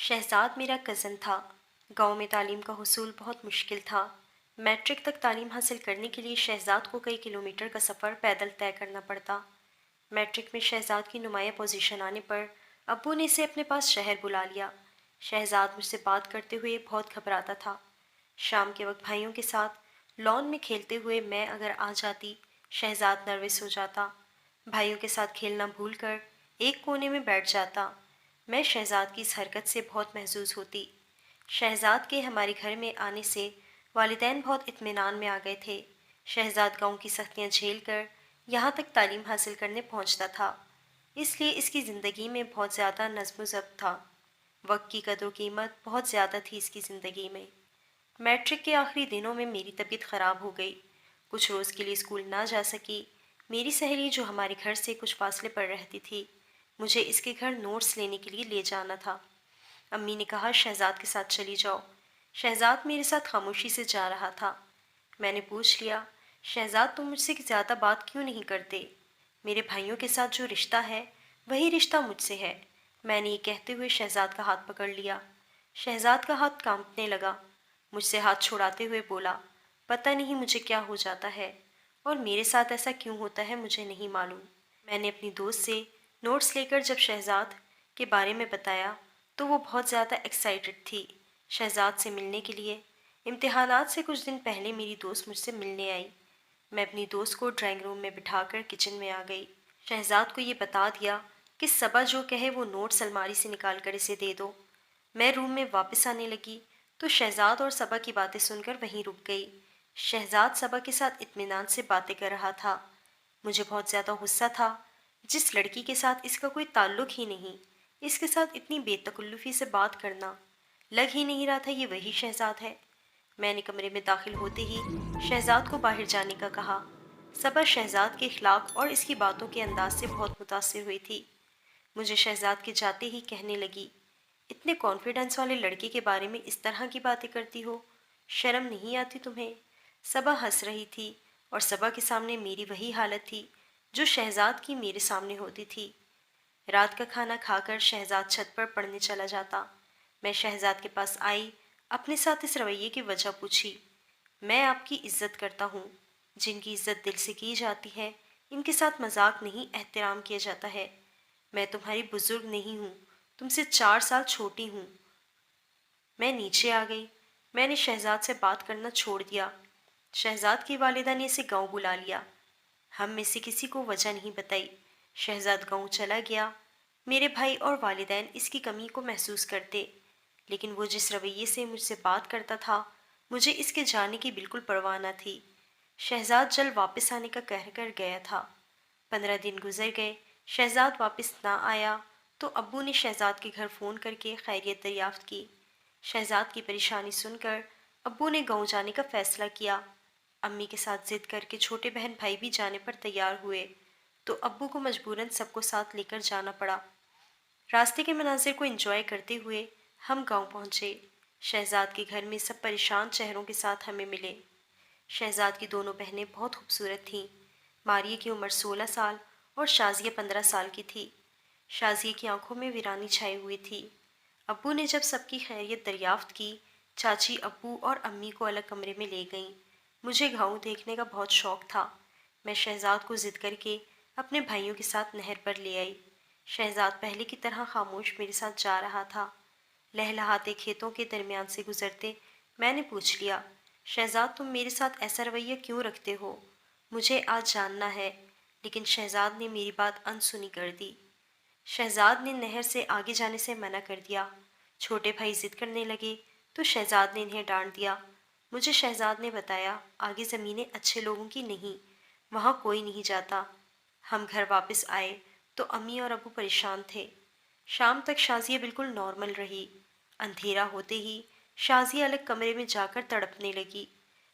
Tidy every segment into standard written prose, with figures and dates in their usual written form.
शहज़ाद मेरा कज़न था। गांव में तालीम का हुसूल बहुत मुश्किल था। मैट्रिक तक तालीम हासिल करने के लिए शहज़ाद को कई किलोमीटर का सफ़र पैदल तय करना पड़ता। मैट्रिक में शहज़ाद की नुमाया पोजीशन आने पर अब्बू ने इसे अपने पास शहर बुला लिया। शहज़ाद मुझसे बात करते हुए बहुत घबराता था। शाम के वक्त भाइयों के साथ लॉन में खेलते हुए मैं अगर आ जाती, शहज़ाद नर्वस हो जाता। भाइयों के साथ खेलना भूलकर एक कोने में बैठ जाता। मैं शहज़ाद की इस हरकत से बहुत महजूज होती। शहज़ाद के हमारे घर में आने से वालिदैन बहुत इत्मीनान में आ गए थे। शहज़ाद गाँव की सख्तियाँ झेल कर यहाँ तक तालीम हासिल करने पहुँचता था, इसलिए इसकी ज़िंदगी में बहुत ज़्यादा नज़्म ज़ब्त था। वक्त की कदर कीमत बहुत ज़्यादा थी इसकी ज़िंदगी में। मैट्रिक के आखिरी दिनों में मेरी तबीयत ख़राब हो गई। कुछ रोज़ के लिए स्कूल ना जा सकी। मेरी सहेली जो हमारे घर से कुछ फासले पर रहती थी, मुझे इसके घर नोट्स लेने के लिए ले जाना था। अम्मी ने कहा शहज़ाद के साथ चली जाओ। शहज़ाद मेरे साथ खामोशी से जा रहा था। मैंने पूछ लिया, शहज़ाद तुम मुझसे ज़्यादा बात क्यों नहीं करते? मेरे भाइयों के साथ जो रिश्ता है वही रिश्ता मुझसे है। मैंने ये कहते हुए शहज़ाद का हाथ पकड़ लिया। शहज़ाद का हाथ कांपने लगा। मुझसे हाथ छुड़ाते हुए बोला, पता नहीं मुझे क्या हो जाता है और मेरे साथ ऐसा क्यों होता है मुझे नहीं मालूम। मैंने अपनी दोस्त से नोट्स लेकर जब शहज़ाद के बारे में बताया तो वो बहुत ज़्यादा एक्साइटेड थी शहज़ाद से मिलने के लिए। इम्तिहानात से कुछ दिन पहले मेरी दोस्त मुझसे मिलने आई। मैं अपनी दोस्त को ड्राइंग रूम में बिठाकर किचन में आ गई। शहज़ाद को ये बता दिया कि सबा जो कहे वो नोट्स अलमारी से निकाल कर इसे दे दो। मैं रूम में वापस आने लगी तो शहज़ाद और सबा की बातें सुनकर वहीं रुक गई। शहज़ाद सबा के साथ इत्मीनान से बातें कर रहा था। मुझे बहुत ज़्यादा गुस्सा था। जिस लड़की के साथ इसका कोई ताल्लुक ही नहीं, इसके साथ इतनी बेतकल्लुफ़ी से बात करना, लग ही नहीं रहा था ये वही शहज़ाद है। मैंने कमरे में दाखिल होते ही शहज़ाद को बाहर जाने का कहा। सबा शहज़ाद के इखलाक और इसकी बातों के अंदाज से बहुत मुतासिर हुई थी। मुझे शहज़ाद के जाते ही कहने लगी, इतने कॉन्फिडेंस वाले लड़के के बारे में इस तरह की बातें करती हो, शर्म नहीं आती तुम्हें? सबा हंस रही थी और सबा के सामने मेरी वही हालत थी जो शहज़ाद की मेरे सामने होती थी। रात का खाना खाकर शहज़ाद छत पर पढ़ने चला जाता। मैं शहज़ाद के पास आई, अपने साथ इस रवैये की वजह पूछी। मैं आपकी इज्जत करता हूँ। जिनकी इज्जत दिल से की जाती है, इनके साथ मजाक नहीं एहतराम किया जाता है। मैं तुम्हारी बुजुर्ग नहीं हूँ, तुमसे 4 साल छोटी हूँ। मैं नीचे आ गई। मैंने शहज़ाद से बात करना छोड़ दिया। शहज़ाद की वालिदा ने इसे गांव बुला लिया। हम में से किसी को वजह नहीं बताई। शहज़ाद गांव चला गया। मेरे भाई और वालिदैन इसकी कमी को महसूस करते, लेकिन वो जिस रवैये से मुझसे बात करता था, मुझे इसके जाने की बिल्कुल परवाह न थी। शहज़ाद जल्द वापस आने का कह कर गया था। 15 दिन गुजर गए, शहज़ाद वापस ना आया तो अब्बू ने शहज़ाद के घर फ़ोन करके खैरियत दरियाफ्त की। शहज़ाद की परेशानी सुनकर अब्बू ने गाँव जाने का फ़ैसला किया। अम्मी के साथ ज़िद करके छोटे बहन भाई भी जाने पर तैयार हुए, तो अब्बू को मजबूरन सबको साथ लेकर जाना पड़ा। रास्ते के मनाजिर को एंजॉय करते हुए हम गांव पहुंचे। शहज़ाद के घर में सब परेशान चेहरों के साथ हमें मिले। शहज़ाद की दोनों बहनें बहुत खूबसूरत थीं। मारिया की उम्र 16 साल और शाजिया 15 साल की थी। शाजिया की आंखों में वीरानी छाई हुई थी। अब्बू ने जब सबकी खैरियत दरियाफ्त की, चाची अब्बू और अम्मी को अलग कमरे में ले गईं। मुझे गाँव देखने का बहुत शौक था। मैं शहज़ाद को ज़िद करके अपने भाइयों के साथ नहर पर ले आई। शहज़ाद पहले की तरह खामोश मेरे साथ जा रहा था। लहलहाते खेतों के दरमियान से गुजरते मैंने पूछ लिया, शहज़ाद तुम मेरे साथ ऐसा रवैया क्यों रखते हो? मुझे आज जानना है। लेकिन शहज़ाद ने मेरी बात अनसुनी कर दी। शहज़ाद ने नहर से आगे जाने से मना कर दिया। छोटे भाई जिद करने लगे तो शहज़ाद ने इन्हें डांट दिया। मुझे शहज़ाद ने बताया, आगे ज़मीनें अच्छे लोगों की नहीं, वहाँ कोई नहीं जाता। हम घर वापस आए तो अम्मी और अबू परेशान थे। शाम तक शाजिया बिल्कुल नॉर्मल रही। अंधेरा होते ही शाजिया अलग कमरे में जाकर तड़पने लगी।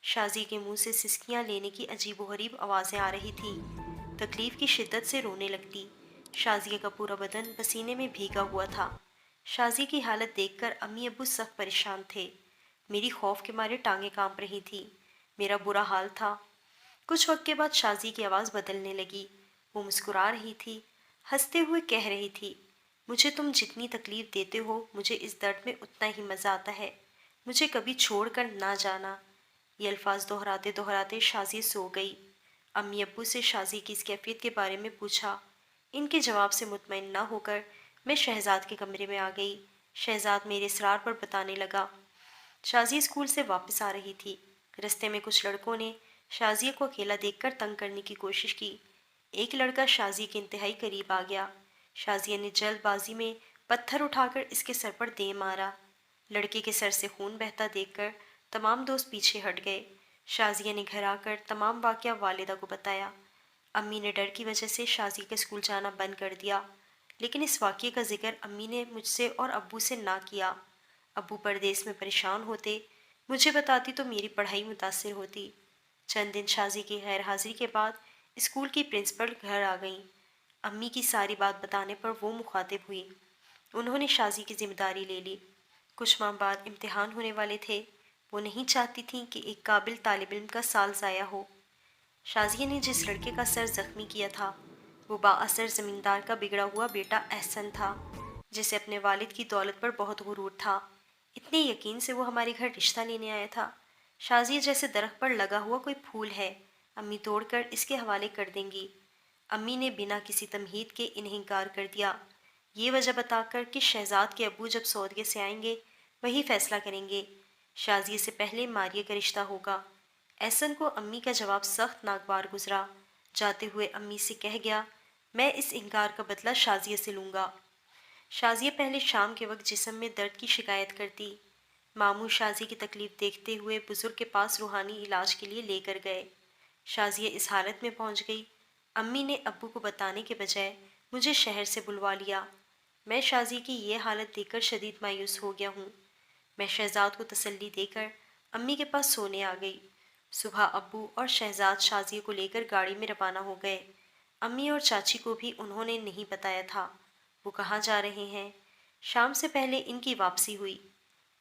शाजी के मुंह से सिसकियां लेने की अजीबोगरीब आवाज़ें आ रही थीं। तकलीफ़ की शिद्दत से रोने लगती। शाजिया का पूरा बदन पसीने में भीगा हुआ था। शाजी की हालत देखकर अम्मी अब्बू सख्त परेशान थे। मेरी खौफ के मारे टांगें कांप रही थीं। मेरा बुरा हाल था। कुछ वक्त के बाद शाजी की आवाज़ बदलने लगी। वो मुस्कुरा रही थी, हंसते हुए कह रही थी, مجھے تم جتنی تکلیف دیتے ہو مجھے اس درد میں اتنا ہی مزہ آتا ہے، مجھے کبھی چھوڑ کر نہ جانا۔ یہ الفاظ دہراتے دہراتے شازیہ سو گئی۔ امی ابو سے شازیہ کی اس کیفیت کے بارے میں پوچھا۔ ان کے جواب سے مطمئن نہ ہو کر میں شہزاد کے کمرے میں آ گئی۔ شہزاد میرے اصرار پر بتانے لگا۔ شازیہ اسکول سے واپس آ رہی تھی۔ رستے میں کچھ لڑکوں نے شازیہ کو اکیلا دیکھ کر تنگ کرنے کی کوشش کی۔ ایک لڑکا شازیہ کے انتہائی قریب آ گیا۔ شازیہ نے جلد بازی میں پتھر اٹھا کر اس کے سر پر دے مارا۔ لڑکے کے سر سے خون بہتا دیکھ کر تمام دوست پیچھے ہٹ گئے۔ شازیہ نے گھر آ کر تمام واقعہ والدہ کو بتایا۔ امی نے ڈر کی وجہ سے شازیہ کا اسکول جانا بند کر دیا، لیکن اس واقعے کا ذکر امی نے مجھ سے اور ابو سے نہ کیا۔ ابو پردیس میں پریشان ہوتے، مجھے بتاتی تو میری پڑھائی متاثر ہوتی۔ چند دن شازیہ کی غیر حاضری کے بعد اسکول کی پرنسپل گھر آ گئیں۔ امی کی ساری بات بتانے پر وہ مخاطب ہوئی۔ انہوں نے شازیہ کی ذمہ داری لے لی۔ کچھ ماہ بعد امتحان ہونے والے تھے۔ وہ نہیں چاہتی تھیں کہ ایک قابل طالب علم کا سال ضائع ہو۔ شازیہ نے جس لڑکے کا سر زخمی کیا تھا وہ با اثر زمیندار کا بگڑا ہوا بیٹا احسن تھا، جسے اپنے والد کی دولت پر بہت غرور تھا۔ اتنے یقین سے وہ ہمارے گھر رشتہ لینے آیا تھا۔ شازیہ جیسے درخت پر لگا ہوا کوئی پھول ہے، امی توڑ کر اس کے حوالے کر دیں گی۔ امی نے بنا کسی تمہید کے انہیں انکار کر دیا، یہ وجہ بتا کر کہ شہزاد کے ابو جب سعودیہ سے آئیں گے وہی فیصلہ کریں گے، شازیہ سے پہلے ماریہ کا رشتہ ہوگا۔ احسن کو امی کا جواب سخت ناگوار گزرا۔ جاتے ہوئے امی سے کہہ گیا، میں اس انکار کا بدلہ شازیہ سے لوں گا۔ شازیہ پہلے شام کے وقت جسم میں درد کی شکایت کرتی۔ ماموں شازیہ کی تکلیف دیکھتے ہوئے بزرگ کے پاس روحانی علاج کے لیے لے کر گئے۔ شازیہ اس حالت میں پہنچ گئی۔ امی نے ابو کو بتانے کے بجائے مجھے شہر سے بلوا لیا۔ میں شازیہ کی یہ حالت دیکھ کر شدید مایوس ہو گیا ہوں۔ میں شہزاد کو تسلی دے کر امی کے پاس سونے آ گئی۔ صبح ابو اور شہزاد شازیہ کو لے کر گاڑی میں روانہ ہو گئے۔ امی اور چاچی کو بھی انہوں نے نہیں بتایا تھا وہ کہاں جا رہے ہیں۔ شام سے پہلے ان کی واپسی ہوئی۔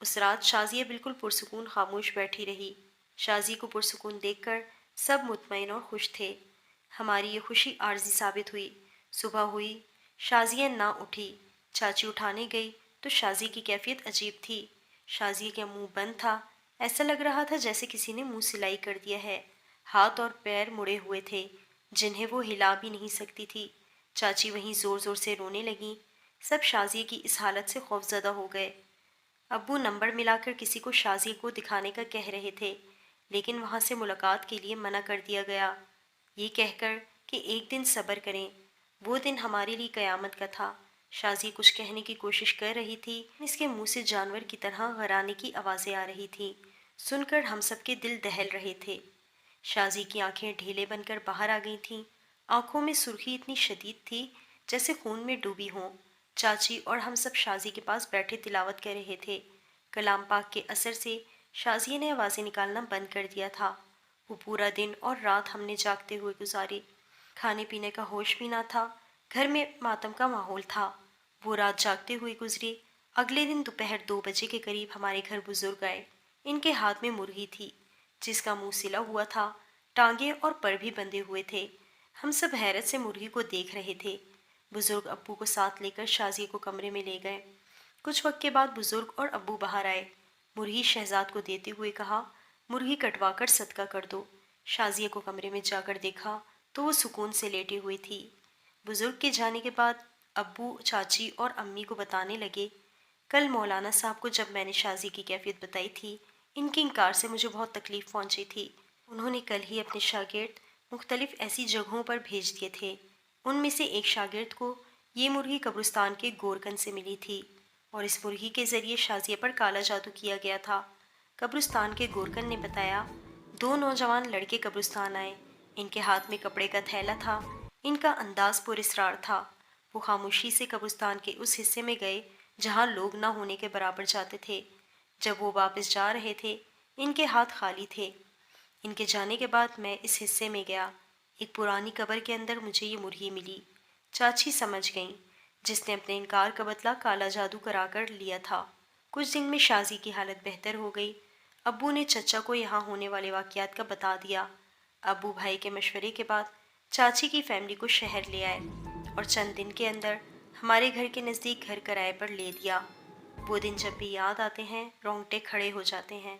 اس رات شازیہ بالکل پرسکون خاموش بیٹھی رہی۔ شازیہ کو پرسکون دیکھ کر سب مطمئن اور خوش تھے۔ ہماری یہ خوشی عارضی ثابت ہوئی۔ صبح ہوئی، شازیہ نہ اٹھی۔ چاچی اٹھانے گئی تو شازیہ کی کیفیت عجیب تھی۔ شازیہ کا منہ بند تھا، ایسا لگ رہا تھا جیسے کسی نے منہ سلائی کر دیا ہے۔ ہاتھ اور پیر مڑے ہوئے تھے جنہیں وہ ہلا بھی نہیں سکتی تھی۔ چاچی وہیں زور زور سے رونے لگیں۔ سب شازیہ کی اس حالت سے خوفزدہ ہو گئے۔ ابو نمبر ملا کر کسی کو شازیہ کو دکھانے کا کہہ رہے تھے، لیکن وہاں سے ملاقات کے لیے منع کر دیا گیا، یہ کہہ کر کہ ایک دن صبر کریں۔ وہ دن ہمارے لیے قیامت کا تھا۔ شازیہ کچھ کہنے کی کوشش کر رہی تھی، اس کے منہ سے جانور کی طرح غرانے کی آوازیں آ رہی تھیں۔ سن کر ہم سب کے دل دہل رہے تھے۔ شازیہ کی آنکھیں ڈھیلے بن کر باہر آ گئی تھیں۔ آنکھوں میں سرخی اتنی شدید تھی جیسے خون میں ڈوبی ہوں۔ چاچی اور ہم سب شازیہ کے پاس بیٹھے تلاوت کر رہے تھے۔ کلام پاک کے اثر سے شازیہ نے آوازیں نکالنا بند کر دیا تھا۔ وہ پورا دن اور رات ہم نے جاگتے ہوئے گزاری۔ کھانے پینے کا ہوش بھی نہ تھا۔ گھر میں ماتم کا ماحول تھا۔ وہ رات جاگتے ہوئے گزری۔ اگلے دن دوپہر 2 بجے کے قریب ہمارے گھر بزرگ آئے۔ ان کے ہاتھ میں مرغی تھی جس کا منہ سلا ہوا تھا، ٹانگیں اور پر بھی بندھے ہوئے تھے۔ ہم سب حیرت سے مرغی کو دیکھ رہے تھے۔ بزرگ ابو کو ساتھ لے کر شازیہ کو کمرے میں لے گئے۔ کچھ وقت کے بعد بزرگ اور ابو باہر آئے۔ مرغی شہزاد کو دیتے ہوئے کہا، مرغی کٹوا کر صدقہ کر دو۔ شازیہ کو کمرے میں جا کر دیکھا تو وہ سکون سے لیٹی ہوئی تھی۔ بزرگ کے جانے کے بعد ابو چاچی اور امی کو بتانے لگے، کل مولانا صاحب کو جب میں نے شازیہ کی کیفیت بتائی تھی، ان کے انکار سے مجھے بہت تکلیف پہنچی تھی۔ انہوں نے کل ہی اپنے شاگرد مختلف ایسی جگہوں پر بھیج دیے تھے۔ ان میں سے ایک شاگرد کو یہ مرغی قبرستان کے گورکن سے ملی تھی اور اس مرغی کے ذریعے شازیہ پر کالا جادو کیا گیا تھا۔ قبرستان کے گورکن نے بتایا، 2 نوجوان لڑکے قبرستان آئے۔ ان کے ہاتھ میں کپڑے کا تھیلا تھا۔ ان کا انداز پر اسرار تھا۔ وہ خاموشی سے قبرستان کے اس حصے میں گئے جہاں لوگ نہ ہونے کے برابر جاتے تھے۔ جب وہ واپس جا رہے تھے ان کے ہاتھ خالی تھے۔ ان کے جانے کے بعد میں اس حصے میں گیا۔ ایک پرانی قبر کے اندر مجھے یہ مرغی ملی۔ چاچی سمجھ گئیں، جس نے اپنے انکار کا بدلہ کالا جادو کرا کر لیا تھا۔ کچھ دن میں شازیہ کی حالت بہتر ہو گئی۔ ابو نے چچا کو یہاں ہونے والے واقعات کا بتا دیا۔ ابو بھائی کے مشورے کے بعد چاچی کی فیملی کو شہر لے آئے اور چند دن کے اندر ہمارے گھر کے نزدیک گھر کرائے پر لے دیا۔ وہ دن جب بھی یاد آتے ہیں رونگٹے کھڑے ہو جاتے ہیں۔